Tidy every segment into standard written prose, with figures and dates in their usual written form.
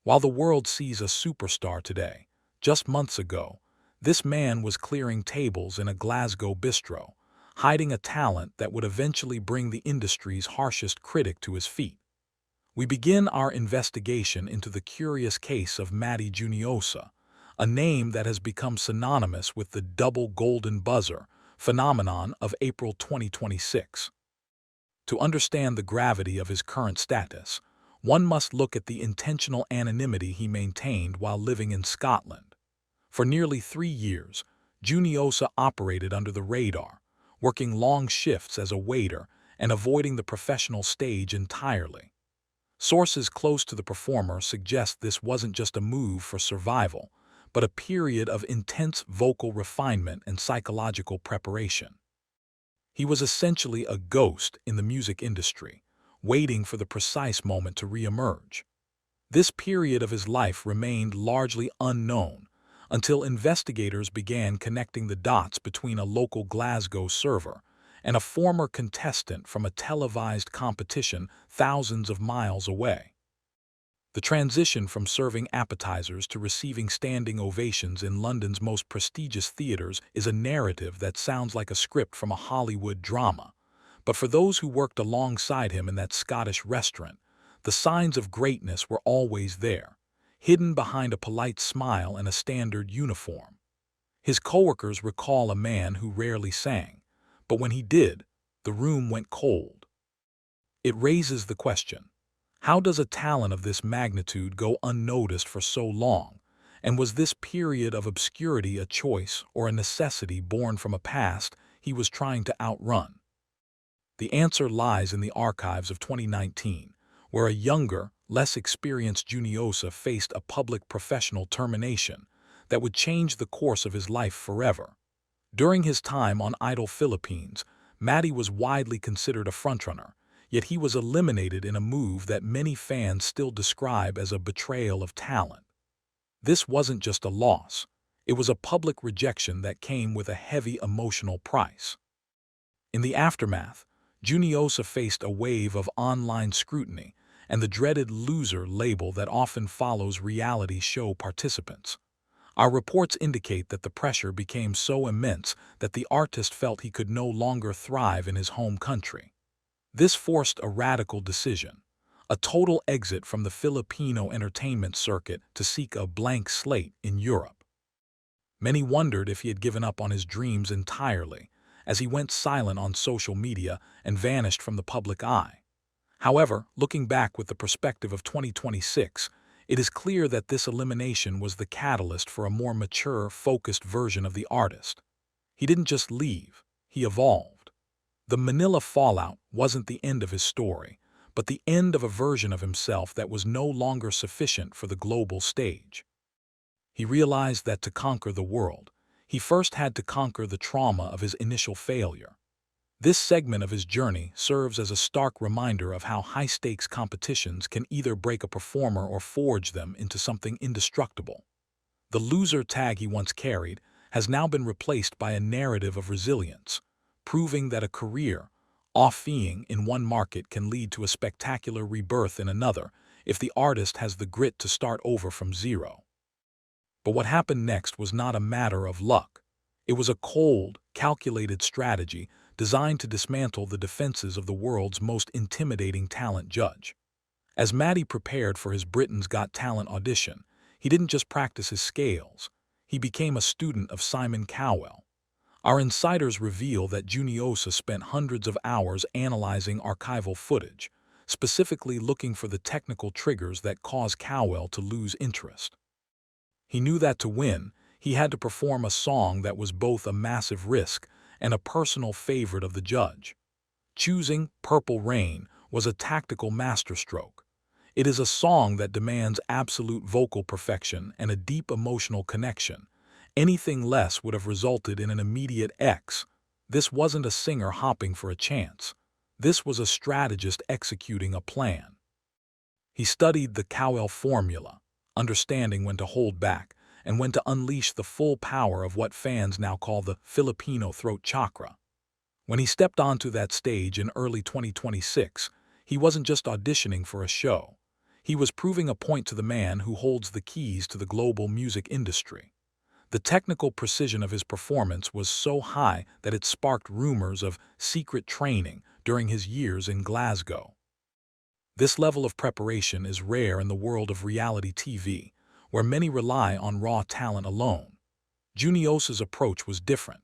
While the world sees a superstar today, just months ago, this man was clearing tables in a Glasgow bistro, hiding a talent that would eventually bring the industry's harshest critic to his feet. We begin our investigation into the curious case of Matty Juniosa, a name that has become synonymous with the double golden buzzer phenomenon of April 2026. To understand the gravity of his current status, one must look at the intentional anonymity he maintained while living in Scotland. For nearly 3 years, Juniosa operated under the radar, working long shifts as a waiter and avoiding the professional stage entirely. Sources close to the performer suggest this wasn't just a move for survival, but a period of intense vocal refinement and psychological preparation. He was essentially a ghost in the music industry, waiting for the precise moment to re-emerge. This period of his life remained largely unknown until investigators began connecting the dots between a local Glasgow server and a former contestant from a televised competition thousands of miles away. The transition from serving appetizers to receiving standing ovations in London's most prestigious theaters is a narrative that sounds like a script from a Hollywood drama. But for those who worked alongside him in that Scottish restaurant, the signs of greatness were always there, hidden behind a polite smile and a standard uniform. His coworkers recall a man who rarely sang, but when he did, the room went cold. It raises the question, how does a talent of this magnitude go unnoticed for so long, and was this period of obscurity a choice or a necessity born from a past he was trying to outrun? The answer lies in the archives of 2019, where a younger, less experienced Juniosa faced a public professional termination that would change the course of his life forever. During his time on Idol Philippines, Matty was widely considered a frontrunner, yet he was eliminated in a move that many fans still describe as a betrayal of talent. This wasn't just a loss, it was a public rejection that came with a heavy emotional price. In the aftermath, Juniosa faced a wave of online scrutiny and the dreaded loser label that often follows reality show participants. Our reports indicate that the pressure became so immense that the artist felt he could no longer thrive in his home country. This forced a radical decision, a total exit from the Filipino entertainment circuit to seek a blank slate in Europe. Many wondered if he had given up on his dreams entirely, as he went silent on social media and vanished from the public eye. However, looking back with the perspective of 2026, it is clear that this elimination was the catalyst for a more mature, focused version of the artist. He didn't just leave, he evolved. The Manila fallout wasn't the end of his story, but the end of a version of himself that was no longer sufficient for the global stage. He realized that to conquer the world, he first had to conquer the trauma of his initial failure. This segment of his journey serves as a stark reminder of how high-stakes competitions can either break a performer or forge them into something indestructible. The loser tag he once carried has now been replaced by a narrative of resilience, proving that a career, off-being in one market can lead to a spectacular rebirth in another if the artist has the grit to start over from zero. But what happened next was not a matter of luck. It was a cold, calculated strategy designed to dismantle the defenses of the world's most intimidating talent judge. As Matty prepared for his Britain's Got Talent audition, he didn't just practice his scales, he became a student of Simon Cowell. Our insiders reveal that Juniosa spent hundreds of hours analyzing archival footage, specifically looking for the technical triggers that cause Cowell to lose interest. He knew that to win, he had to perform a song that was both a massive risk and a personal favorite of the judge. Choosing Purple Rain was a tactical masterstroke. It is a song that demands absolute vocal perfection and a deep emotional connection. Anything less would have resulted in an immediate X. This wasn't a singer hopping for a chance. This was a strategist executing a plan. He studied the Cowell formula, understanding when to hold back and when to unleash the full power of what fans now call the Filipino throat chakra. When he stepped onto that stage in early 2026, he wasn't just auditioning for a show. He was proving a point to the man who holds the keys to the global music industry. The technical precision of his performance was so high that it sparked rumors of secret training during his years in Glasgow. This level of preparation is rare in the world of reality TV, where many rely on raw talent alone. Juniosa's approach was different.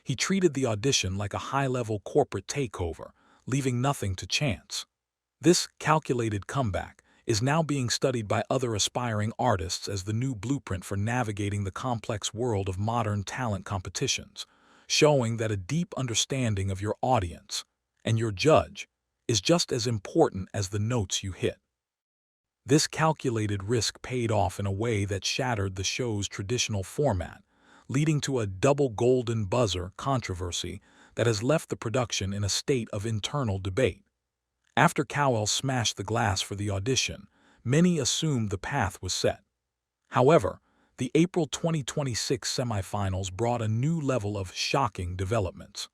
He treated the audition like a high-level corporate takeover, leaving nothing to chance. This calculated comeback is now being studied by other aspiring artists as the new blueprint for navigating the complex world of modern talent competitions, showing that a deep understanding of your audience and your judge is just as important as the notes you hit. This calculated risk paid off in a way that shattered the show's traditional format, leading to a double golden buzzer controversy that has left the production in a state of internal debate. After Cowell smashed the glass for the audition, many assumed the path was set. However, the April 2026 semifinals brought a new level of shocking developments.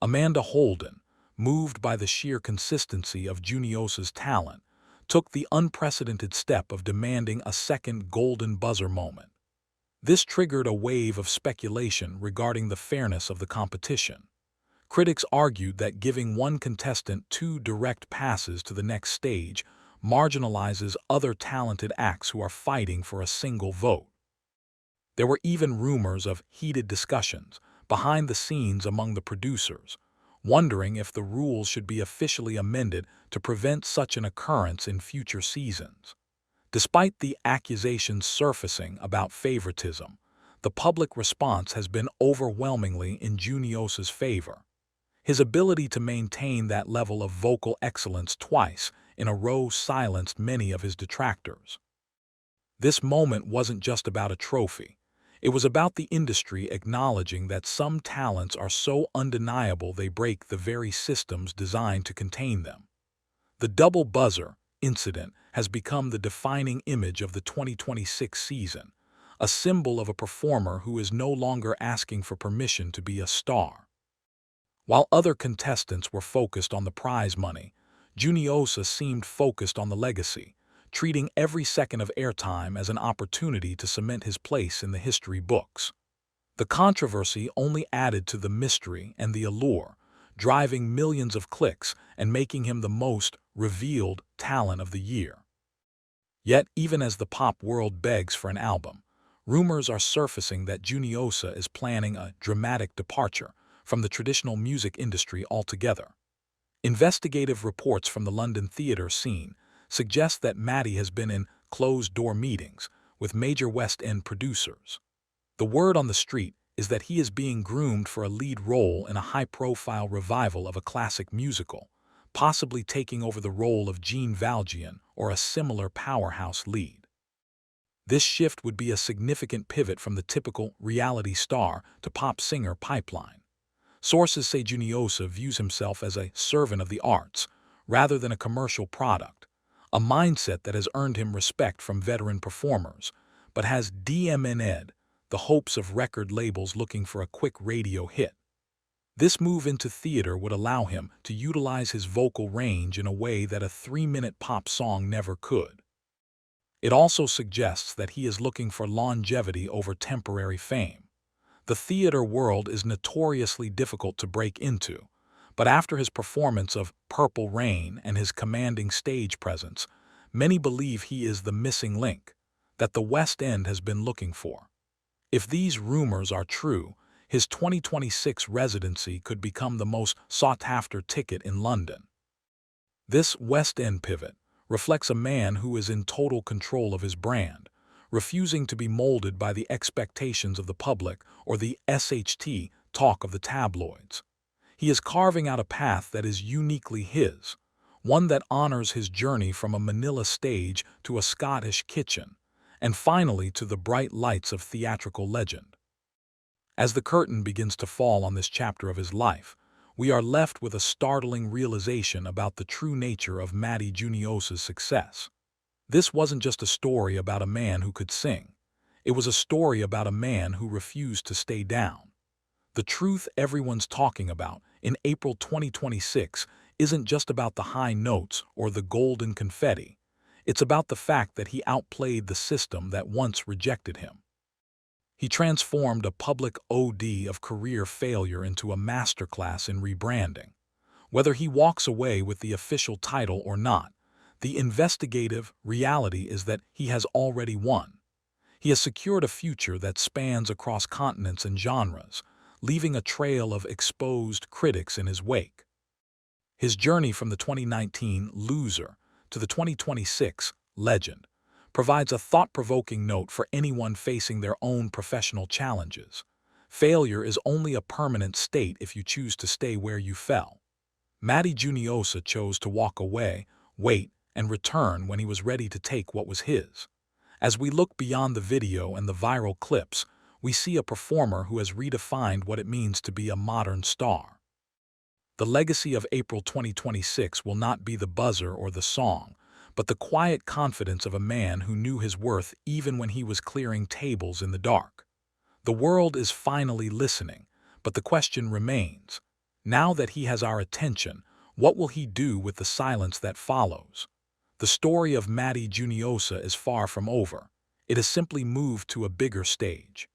Amanda Holden, moved by the sheer consistency of Juniosa's talent, took the unprecedented step of demanding a second golden buzzer moment. This triggered a wave of speculation regarding the fairness of the competition. Critics argued that giving one contestant two direct passes to the next stage marginalizes other talented acts who are fighting for a single vote. There were even rumors of heated discussions behind the scenes among the producers, wondering if the rules should be officially amended to prevent such an occurrence in future seasons. Despite the accusations surfacing about favoritism, the public response has been overwhelmingly in Juniosa's favor. His ability to maintain that level of vocal excellence twice in a row silenced many of his detractors. This moment wasn't just about a trophy. It was about the industry acknowledging that some talents are so undeniable they break the very systems designed to contain them. The double buzzer incident has become the defining image of the 2026 season, a symbol of a performer who is no longer asking for permission to be a star. While other contestants were focused on the prize money, Juniosa seemed focused on the legacy, treating every second of airtime as an opportunity to cement his place in the history books. The controversy only added to the mystery and the allure, driving millions of clicks and making him the most revealed talent of the year. Yet, even as the pop world begs for an album, rumors are surfacing that Juniosa is planning a dramatic departure from the traditional music industry altogether. Investigative reports from the London theatre scene suggest that Matty has been in closed-door meetings with major West End producers. The word on the street is that he is being groomed for a lead role in a high-profile revival of a classic musical, possibly taking over the role of Gene Valjean or a similar powerhouse lead. This shift would be a significant pivot from the typical reality star to pop singer pipeline. Sources say Juniosa views himself as a servant of the arts, rather than a commercial product, a mindset that has earned him respect from veteran performers, but has DMN'd the hopes of record labels looking for a quick radio hit. This move into theater would allow him to utilize his vocal range in a way that a 3-minute pop song never could. It also suggests that he is looking for longevity over temporary fame. The theater world is notoriously difficult to break into, but after his performance of Purple Rain and his commanding stage presence, many believe he is the missing link that the West End has been looking for. If these rumors are true, his 2026 residency could become the most sought-after ticket in London. This West End pivot reflects a man who is in total control of his brand, refusing to be molded by the expectations of the public or the SHT talk of the tabloids. He is carving out a path that is uniquely his, one that honors his journey from a Manila stage to a Scottish kitchen, and finally to the bright lights of theatrical legend. As the curtain begins to fall on this chapter of his life, we are left with a startling realization about the true nature of Matty Juniosa's success. This wasn't just a story about a man who could sing. It was a story about a man who refused to stay down. The truth everyone's talking about in April 2026 isn't just about the high notes or the golden confetti. It's about the fact that he outplayed the system that once rejected him. He transformed a public ode of career failure into a masterclass in rebranding. Whether he walks away with the official title or not, the investigative reality is that he has already won. He has secured a future that spans across continents and genres, leaving a trail of exposed critics in his wake. His journey from the 2019 loser to the 2026 legend provides a thought-provoking note for anyone facing their own professional challenges. Failure is only a permanent state if you choose to stay where you fell. Matty Juniosa chose to walk away, wait, and return when he was ready to take what was his. As we look beyond the video and the viral clips, we see a performer who has redefined what it means to be a modern star. The legacy of April 2026 will not be the buzzer or the song, but the quiet confidence of a man who knew his worth even when he was clearing tables in the dark. The world is finally listening, but the question remains. Now that he has our attention, what will he do with the silence that follows? The story of Matty Juniosa is far from over. It has simply moved to a bigger stage.